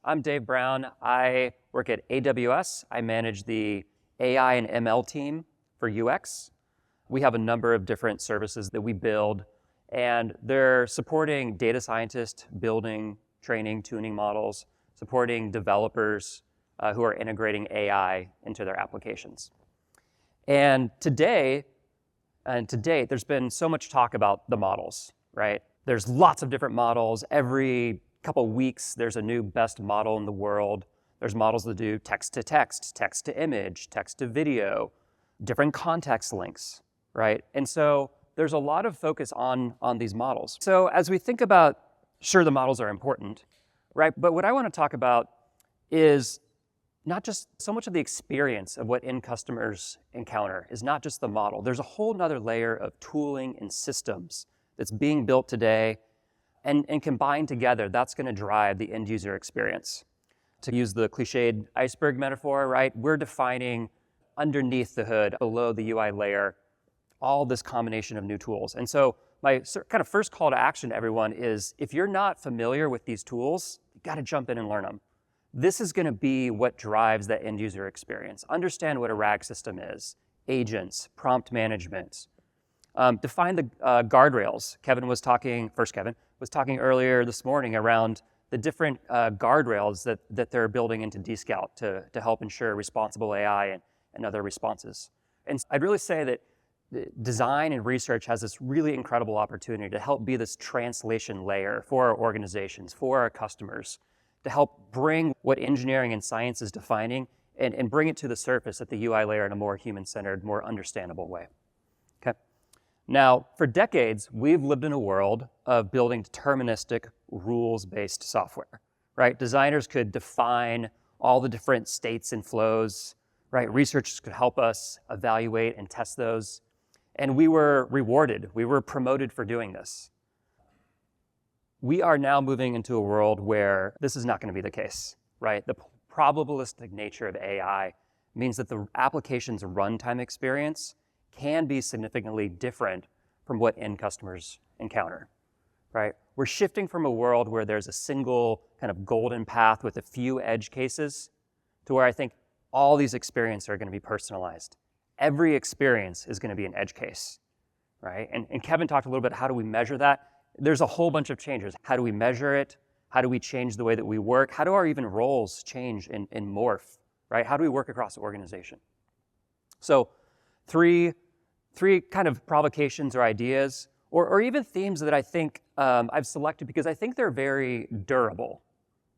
I'm Dave Brown. I work at AWS. I manage the AI and ML team for UX. We have a number of different services that we build, and they're supporting data scientists building, training, tuning models, supporting developers who are integrating AI into their applications. And to date, there's been so much talk about the models, right? There's lots of different models. Every couple weeks, there's a new best model in the world. There's models that do text to text, text to image, text to video, different context links, right? And so there's a lot of focus on these models. So as we think about, sure, the models are important, right? But what I want to talk about is not just so much of the experience of what end customers encounter is not just the model. There's a whole nother layer of tooling and systems that's being built today, and combined together, that's going to drive the end user experience. To use the cliched iceberg metaphor, right? We're defining underneath the hood, below the UI layer, all this combination of new tools. And so my kind of first call to action to everyone is, if you're not familiar with these tools, you got to jump in and learn them. This is going to be what drives that end user experience. Understand what a RAG system is, agents, prompt management. Define the guardrails. Kevin was talking earlier this morning around the different guardrails that they're building into Dscout to help ensure responsible AI and other responses. And I'd really say that design and research has this really incredible opportunity to help be this translation layer for our organizations, for our customers, to help bring what engineering and science is defining and bring it to the surface at the UI layer in a more human-centered, more understandable way. Okay. Now, for decades, we've lived in a world of building deterministic, rules-based software, right? Designers could define all the different states and flows, right? Researchers could help us evaluate and test those. And we were rewarded. We were promoted for doing this. We are now moving into a world where this is not going to be the case, right? The probabilistic nature of AI means that the application's runtime experience can be significantly different from what end customers encounter, right? We're shifting from a world where there's a single kind of golden path with a few edge cases to where I think all these experiences are going to be personalized. Every experience is going to be an edge case, right? And Kevin talked a little bit, how do we measure that? There's a whole bunch of changes. How do we measure it? How do we change the way that we work? How do our even roles change and morph, right? How do we work across the organization? So three kind of provocations or ideas, or even themes that I think I've selected because I think they're very durable,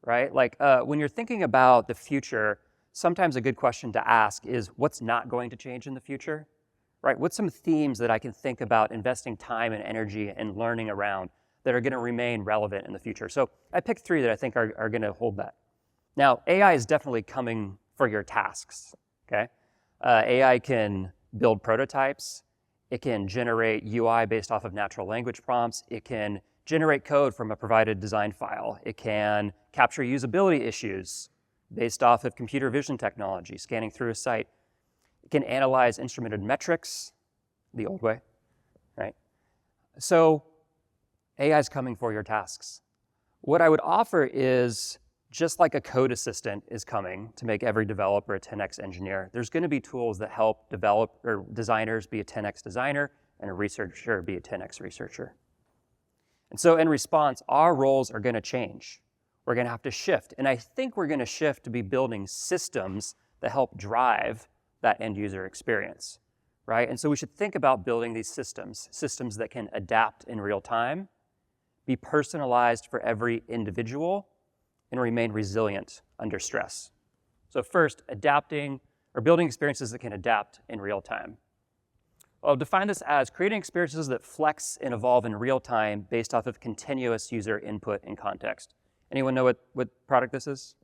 right? Like when you're thinking about the future, sometimes a good question to ask is, what's not going to change in the future, right? What's some themes that I can think about investing time and energy and learning around that are going to remain relevant in the future? So I picked three that I think are going to hold that. Now, AI is definitely coming for your tasks, okay? AI can build prototypes. It can generate UI based off of natural language prompts. It can generate code from a provided design file. It can capture usability issues based off of computer vision technology, scanning through a site. It can analyze instrumented metrics the old way, right? So AI is coming for your tasks. What I would offer is, just like a code assistant is coming to make every developer a 10x engineer, there's going to be tools that help designers be a 10x designer and a researcher be a 10x researcher. And so in response, our roles are going to change. We're going to have to shift. And I think we're going to shift to be building systems that help drive that end user experience, right? And so we should think about building these systems that can adapt in real time, be personalized for every individual, and remain resilient under stress. So first, adapting or building experiences that can adapt in real time. I'll define this as creating experiences that flex and evolve in real time based off of continuous user input and context. Anyone know what product this is?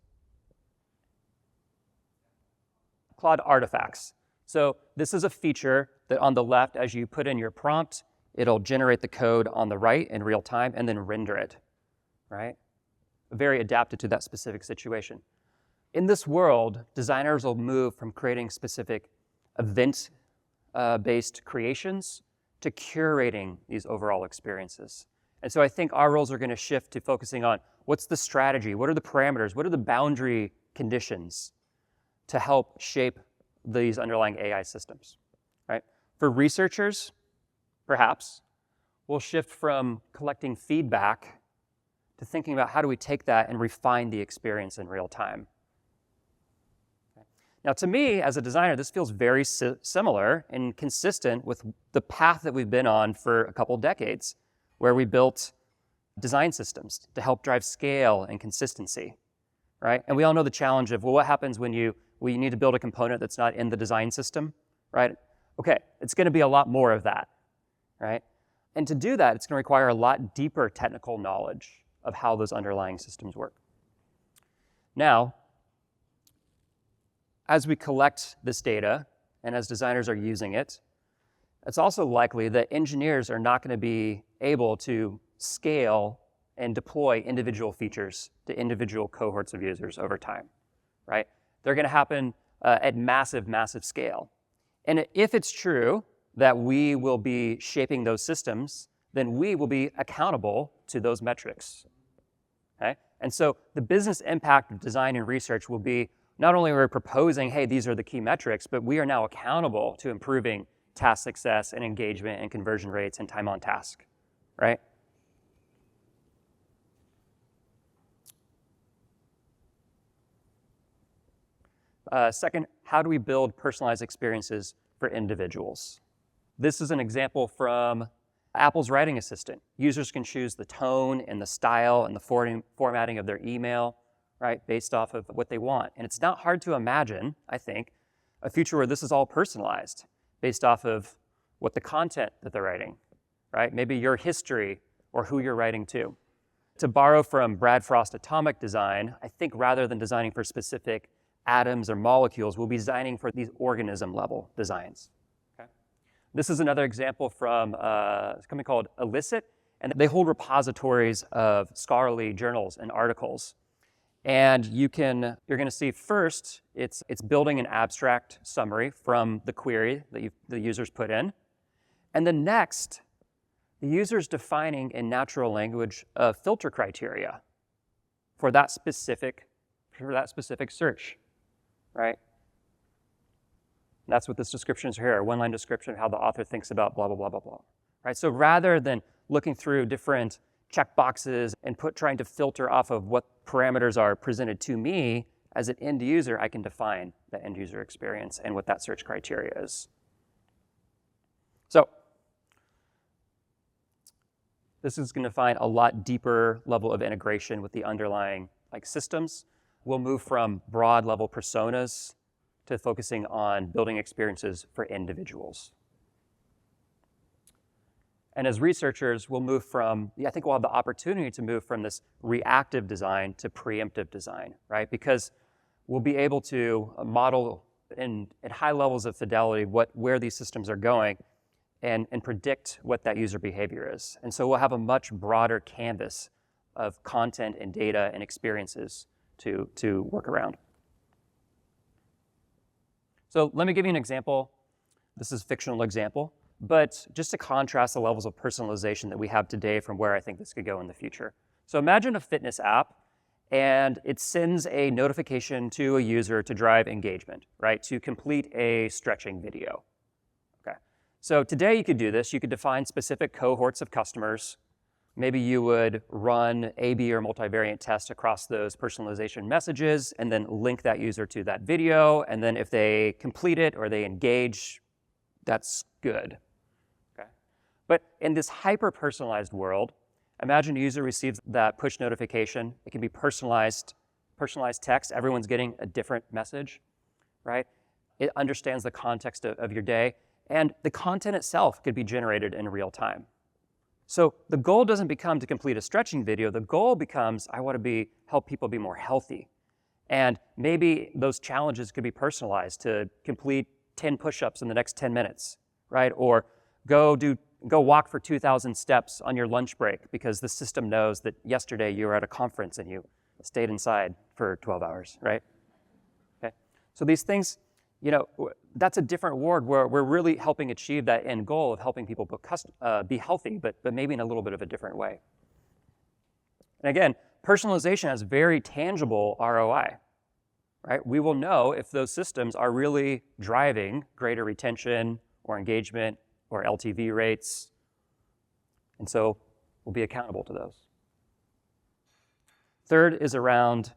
Claude Artifacts. So this is a feature that on the left, as you put in your prompt, it'll generate the code on the right in real time and then render it, right? Very adapted to that specific situation. In this world, designers will move from creating specific event-based creations to curating these overall experiences. And so I think our roles are going to shift to focusing on what's the strategy, what are the parameters, what are the boundary conditions to help shape these underlying AI systems, right? For researchers, perhaps, we'll shift from collecting feedback to thinking about how do we take that and refine the experience in real time. Okay. Now, to me, as a designer, this feels very similar and consistent with the path that we've been on for a couple decades, where we built design systems to help drive scale and consistency, right? And we all know the challenge of, well, what happens when you need to build a component that's not in the design system, right? Okay, it's going to be a lot more of that, right? And to do that, it's going to require a lot deeper technical knowledge of how those underlying systems work. Now, as we collect this data and as designers are using it, it's also likely that engineers are not going to be able to scale and deploy individual features to individual cohorts of users over time, right? They're going to happen at massive, massive scale. And if it's true that we will be shaping those systems, then we will be accountable to those metrics, okay? And so the business impact of design and research will be not only are we proposing, hey, these are the key metrics, but we are now accountable to improving task success and engagement and conversion rates and time on task, right? Second, how do we build personalized experiences for individuals? This is an example from Apple's writing assistant. Users can choose the tone and the style and the formatting of their email, right, based off of what they want. And it's not hard to imagine, I think, a future where this is all personalized based off of what the content that they're writing, right? Maybe your history or who you're writing to. To borrow from Brad Frost's atomic design, I think rather than designing for specific atoms or molecules, we'll be designing for these organism level designs. Okay. This is another example from a company called Elicit, and they hold repositories of scholarly journals and articles. And you're going to see first, it's building an abstract summary from the query that the users put in. And then next, the user's defining in natural language a filter criteria for that specific search, right? And that's what this description is here, a one-line description of how the author thinks about blah, blah, blah, blah, blah, right? So rather than looking through different checkboxes and trying to filter off of what parameters are presented to me as an end user, I can define the end user experience and what that search criteria is. So this is going to find a lot deeper level of integration with the underlying systems. We'll move from broad level personas to focusing on building experiences for individuals. And as researchers, we'll move from, I think we'll have the opportunity to move from this reactive design to preemptive design, right? Because we'll be able to model at high levels of fidelity where these systems are going and predict what that user behavior is. And so we'll have a much broader canvas of content and data and experiences to work around. So let me give you an example. This is a fictional example. But just to contrast the levels of personalization that we have today from where I think this could go in the future. So imagine a fitness app, and it sends a notification to a user to drive engagement, right? To complete a stretching video. Okay. So today you could do this. You could define specific cohorts of customers. Maybe you would run A/B or multivariate tests across those personalization messages and then link that user to that video. And then if they complete it or they engage, that's good. But in this hyper-personalized world, imagine a user receives that push notification. It can be personalized text. Everyone's getting a different message, right? It understands the context of your day, and the content itself could be generated in real time. So the goal doesn't become to complete a stretching video. The goal becomes, I want to help people be more healthy. And maybe those challenges could be personalized to complete 10 push-ups in the next 10 minutes, right? Or go walk for 2,000 steps on your lunch break because the system knows that yesterday you were at a conference and you stayed inside for 12 hours, right? Okay. So these things, that's a different world where we're really helping achieve that end goal of helping people be healthy, but maybe in a little bit of a different way. And again, personalization has very tangible ROI, right? We will know if those systems are really driving greater retention or engagement or LTV rates. And so we'll be accountable to those. Third is around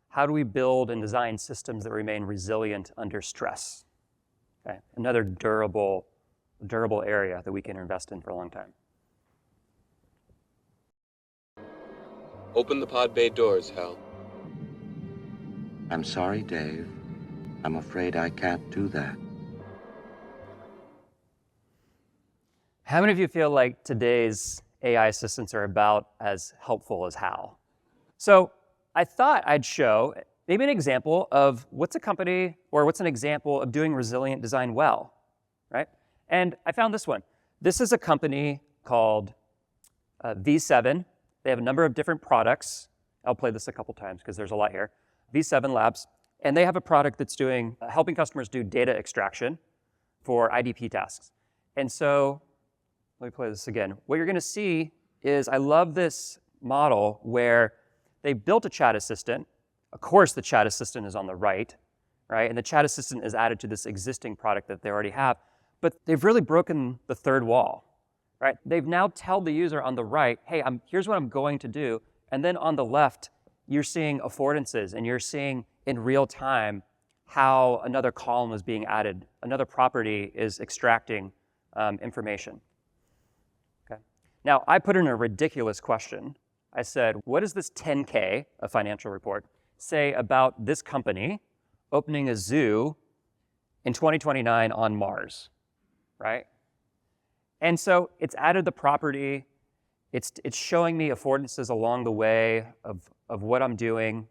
how do we build and design systems that remain resilient under stress? Okay, another durable area that we can invest in for a long time. Open the pod bay doors, Hal. I'm sorry, Dave. I'm afraid I can't do that. How many of you feel like today's AI assistants are about as helpful as Hal? So I thought I'd show maybe an example of what's a company or what's an example of doing resilient design well, right? And I found this one. This is a company called V7. They have a number of different products. I'll play this a couple times because there's a lot here. V7 Labs, and they have a product that's doing helping customers do data extraction for IDP tasks. And so, let me play this again. What you're gonna see is, I love this model where they built a chat assistant. Of course, the chat assistant is on the right? And the chat assistant is added to this existing product that they already have, but they've really broken the third wall, right? They've now told the user on the right, hey, here's what I'm going to do, and then on the left, you're seeing affordances, and you're seeing in real time how another column is being added, another property is extracting information. Okay. Now, I put in a ridiculous question. I said, what does this 10K, a financial report, say about this company opening a zoo in 2029 on Mars, right? And so it's added the property, it's showing me affordances along the way of what I'm doing,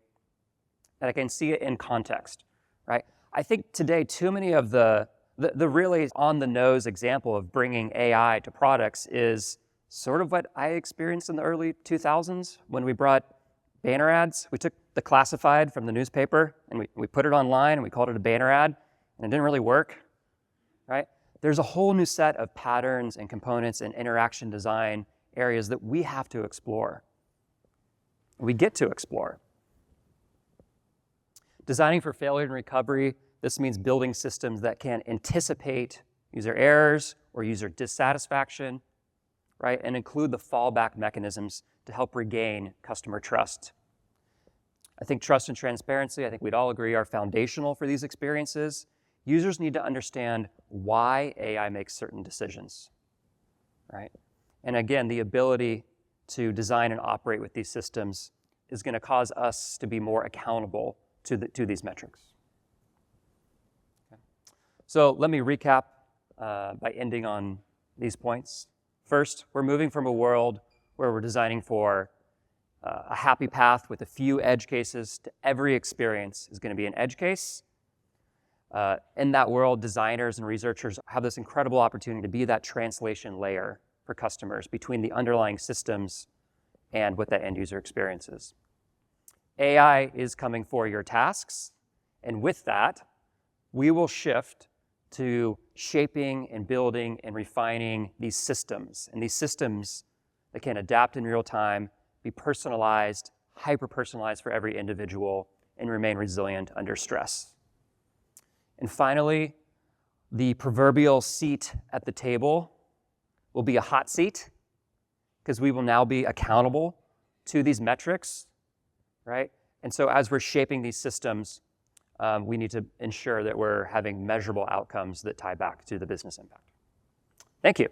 and I can see it in context, right? I think today too many of the really on-the-nose example of bringing AI to products is sort of what I experienced in the early 2000s when we brought banner ads. We took the classified from the newspaper and we put it online and we called it a banner ad, and it didn't really work, right? There's a whole new set of patterns and components and interaction design areas that we have to explore. We get to explore. Designing for failure and recovery, this means building systems that can anticipate user errors or user dissatisfaction, right? And include the fallback mechanisms to help regain customer trust. I think trust and transparency, I think we'd all agree, are foundational for these experiences. Users need to understand why AI makes certain decisions, right? And again, the ability to design and operate with these systems is going to cause us to be more accountable to these metrics. Okay. So let me recap by ending on these points. First, we're moving from a world where we're designing for a happy path with a few edge cases to every experience is going to be an edge case. In that world, designers and researchers have this incredible opportunity to be that translation layer for customers between the underlying systems and what that end user experiences. AI is coming for your tasks, and with that, we will shift to shaping and building and refining these systems, and these systems that can adapt in real time, be personalized, hyper-personalized for every individual, and remain resilient under stress. And finally, the proverbial seat at the table will be a hot seat, because we will now be accountable to these metrics, right? And so as we're shaping these systems, we need to ensure that we're having measurable outcomes that tie back to the business impact. Thank you.